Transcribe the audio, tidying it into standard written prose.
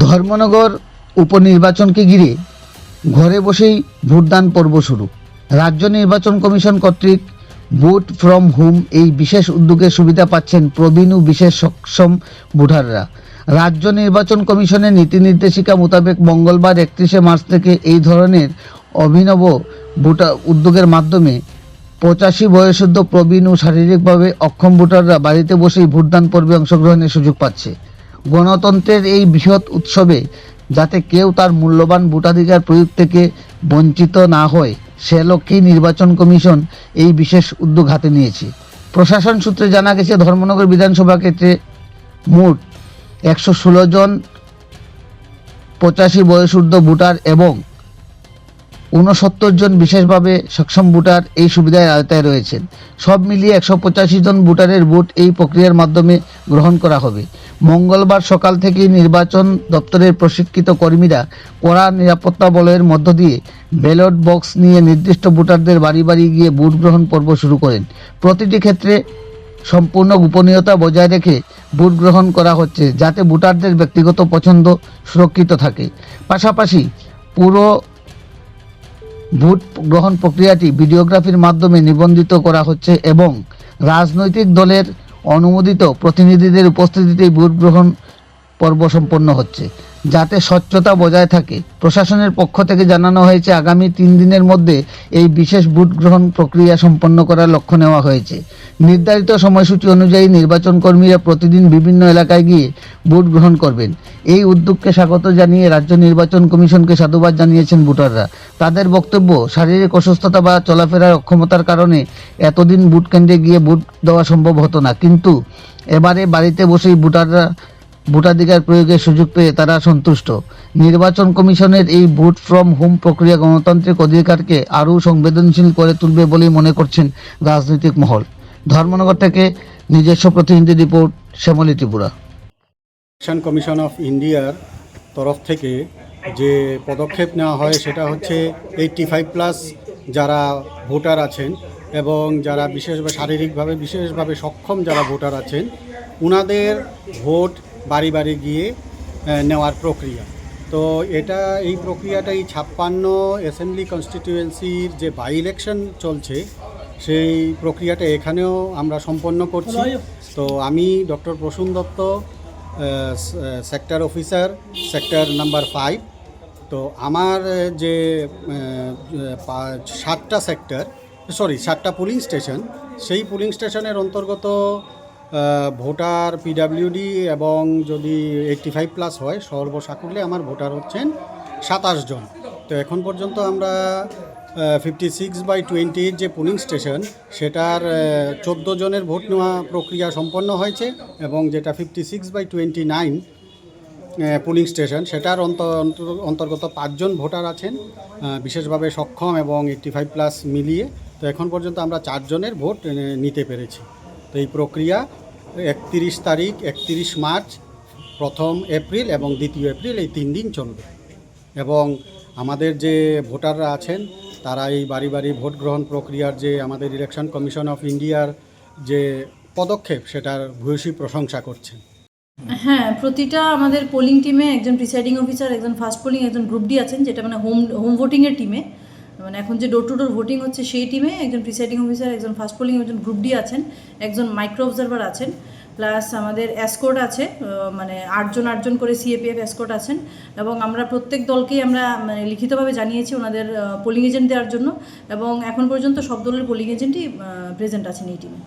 ধর্মনগর উপনির্বাচনকে ঘিরে ঘরে বসেই ভোটদান পর্ব শুরু। রাজ্য নির্বাচন কমিশন কর্তৃক ভোট ফ্রম হোম এই বিশেষ উদ্যোগের সুবিধা পাচ্ছেন প্রবীণ ও বিশেষ সক্ষম ভোটাররা। রাজ্য নির্বাচন কমিশনের নীতি নির্দেশিকা মোতাবেক মঙ্গলবার 31শে মার্চ থেকে এই ধরনের অভিনব উদ্যোগের মাধ্যমে 85 বয়সোর্ধ্ব প্রবীণ ও শারীরিকভাবে অক্ষম ভোটাররা বাড়িতে বসেই ভোটদান পর্বে অংশগ্রহণের সুযোগ পাচ্ছে। গণতন্ত্রের এই বৃহৎ উৎসবে যাতে কেউ তার মূল্যবান ভোটাধিকার প্রয়োগ থেকে বঞ্চিত না হয় সে লক্ষ্যেই নির্বাচন কমিশন এই বিশেষ উদ্যোগ হাতে নিয়েছে। প্রশাসন সূত্রে জানা গেছে, ধর্মনগর বিধানসভা ক্ষেত্রে মোট 116 জন 85 বয়সোর্ধ্ব ভোটার এবং 69 জন বিশেষভাবে সক্ষম ভোটার এই সুবিধার আওতায় রয়েছেন। সব মিলিয়ে 185 জন ভোটারের ভোট এই প্রক্রিয়ার মাধ্যমে গ্রহণ করা হবে। মঙ্গলবার সকাল থেকেই নির্বাচন দপ্তরের প্রশিক্ষিত কর্মীরা কড়া নিরাপত্তা বলয়ের মধ্য দিয়ে ব্যালট বক্স নিয়ে নির্দিষ্ট ভোটারদের বাড়ি বাড়ি গিয়ে ভোট গ্রহণ পর্ব শুরু করেন। প্রতিটি ক্ষেত্রে সম্পূর্ণ গোপনীয়তা বজায় রেখে ভোট গ্রহণ করা হচ্ছে, যাতে ভোটারদের ব্যক্তিগত পছন্দ সুরক্ষিত থাকে। পাশাপাশি পুরো ভোট গ্রহণ প্রক্রিয়াটি ভিডিওগ্রাফির মাধ্যমে নিবন্ধিত করা হচ্ছে এবং রাজনৈতিক দলের অনুমোদিত প্রতিনিধিদের উপস্থিতিতেই ভোট গ্রহণ পর্ব সম্পন্ন হচ্ছে, যাতে স্বচ্ছতা বজায় থাকে। প্রশাসনের পক্ষ থেকে জানানো হয়েছে, আগামী 3 দিনের মধ্যে এই বিশেষ ভোট গ্রহণ প্রক্রিয়া সম্পন্ন করার লক্ষ্য নেওয়া হয়েছে। নির্ধারিত সময়সূচি অনুযায়ী নির্বাচন কর্মীরা প্রতিদিন বিভিন্ন এলাকায় গিয়ে ভোট গ্রহণ করবেন। এই উদ্যোগকে স্বাগত জানিয়ে রাজ্য নির্বাচন কমিশনকে সাধুবাদ জানিয়েছেন ভোটাররা। তাদের বক্তব্য, শারীরিক অসুস্থতা বা চলাফেরার অক্ষমতার কারণে এতদিন ভোট কেন্দ্রে গিয়ে ভোট দেওয়া সম্ভব হতো না, কিন্তু এবারে বাড়িতে বসেই ভোটাধিকার প্রয়োগের সুযোগ পেয়ে তারা সন্তুষ্ট। নির্বাচন কমিশনের এই ভোট ফ্রম হোম প্রক্রিয়া গণতান্ত্রিক অধিকারকে আরও সংবেদনশীল করে তুলবে বলেই মনে করছেন রাজনৈতিক মহল। ধর্মনগর থেকে নিজস্ব প্রতিনিধি report, Shyamali Tripura. Election commission of ইন্ডিয়ার তরফ থেকে যে পদক্ষেপ নেওয়া হয় সেটা হচ্ছে 85+ যারা ভোটার আছেন এবং যারা শারীরিকভাবে বিশেষভাবে সক্ষম যারা ভোটার আছেন, ওনাদের ভোট বাড়ি বাড়ি গিয়ে নেওয়ার প্রক্রিয়া। তো এই প্রক্রিয়াটাই 56 অ্যাসেম্বলি কনস্টিটিউয়েন্সির যে বাই ইলেকশন চলছে সেই প্রক্রিয়াটা এখানেও আমরা সম্পন্ন করছি। তো আমি doctor Prasun Dutta, sector officer, sector number 5। তো আমার যে 7টা পুলিং স্টেশন, সেই পুলিং স্টেশনের অন্তর্গত ভোটার পিডাব্লিউডি এবং যদি 85+ হয় সর্বসাকুল্যে আমার ভোটার হচ্ছেন 27 জন। তো এখন পর্যন্ত আমরা 56/20 যে পুলিং স্টেশন সেটার 14 জনের ভোট নেওয়া প্রক্রিয়া সম্পন্ন হয়েছে এবং যেটা 56/29 পুলিং স্টেশন সেটার অন্তর্গত 5 জন ভোটার আছেন বিশেষভাবে সক্ষম এবং 85+ মিলিয়ে। তো এখন পর্যন্ত আমরা 4 জনের ভোট নিতে পেরেছি। তো এই প্রক্রিয়া 31 তারিখ, 31 মার্চ, 1 এপ্রিল এবং 2 এপ্রিল এই 3 দিন চলবে। এবং আমাদের যে ভোটাররা আছেন তারা এই বাড়ি বাড়ি ভোট গ্রহণ প্রক্রিয়ার যে আমাদের ইলেকশন কমিশন অফ ইন্ডিয়ার যে পদক্ষেপ সেটার ভূয়সী প্রশংসা করছেন। হ্যাঁ, প্রতিটা আমাদের পোলিং টিমে একজন প্রিসাইডিং অফিসার, একজন ফার্স্ট পোলিং, একজন গ্রুপ ডি আছেন, যেটা মানে হোম ভোটিংয়ের টিমে, মানে এখন যে ডোর টু ডোর ভোটিং হচ্ছে সেই টিমে একজন প্রিসাইডিং অফিসার, একজন ফার্স্ট পোলিং, একজন গ্রুপ ডি আছেন, একজন মাইক্রো অবজারভার আছেন, প্লাস আমাদের এসকোর্ট আছে, মানে 8 জন করে সিএপিএফ এসকোর্ট আছেন। এবং আমরা প্রত্যেক দলকেই আমরা মানে লিখিতভাবে জানিয়েছি ওনাদের পোলিং এজেন্ট দেওয়ার জন্য, এবং এখন পর্যন্ত সব দলের পোলিং এজেন্টই প্রেজেন্ট আছেন এই টিমে।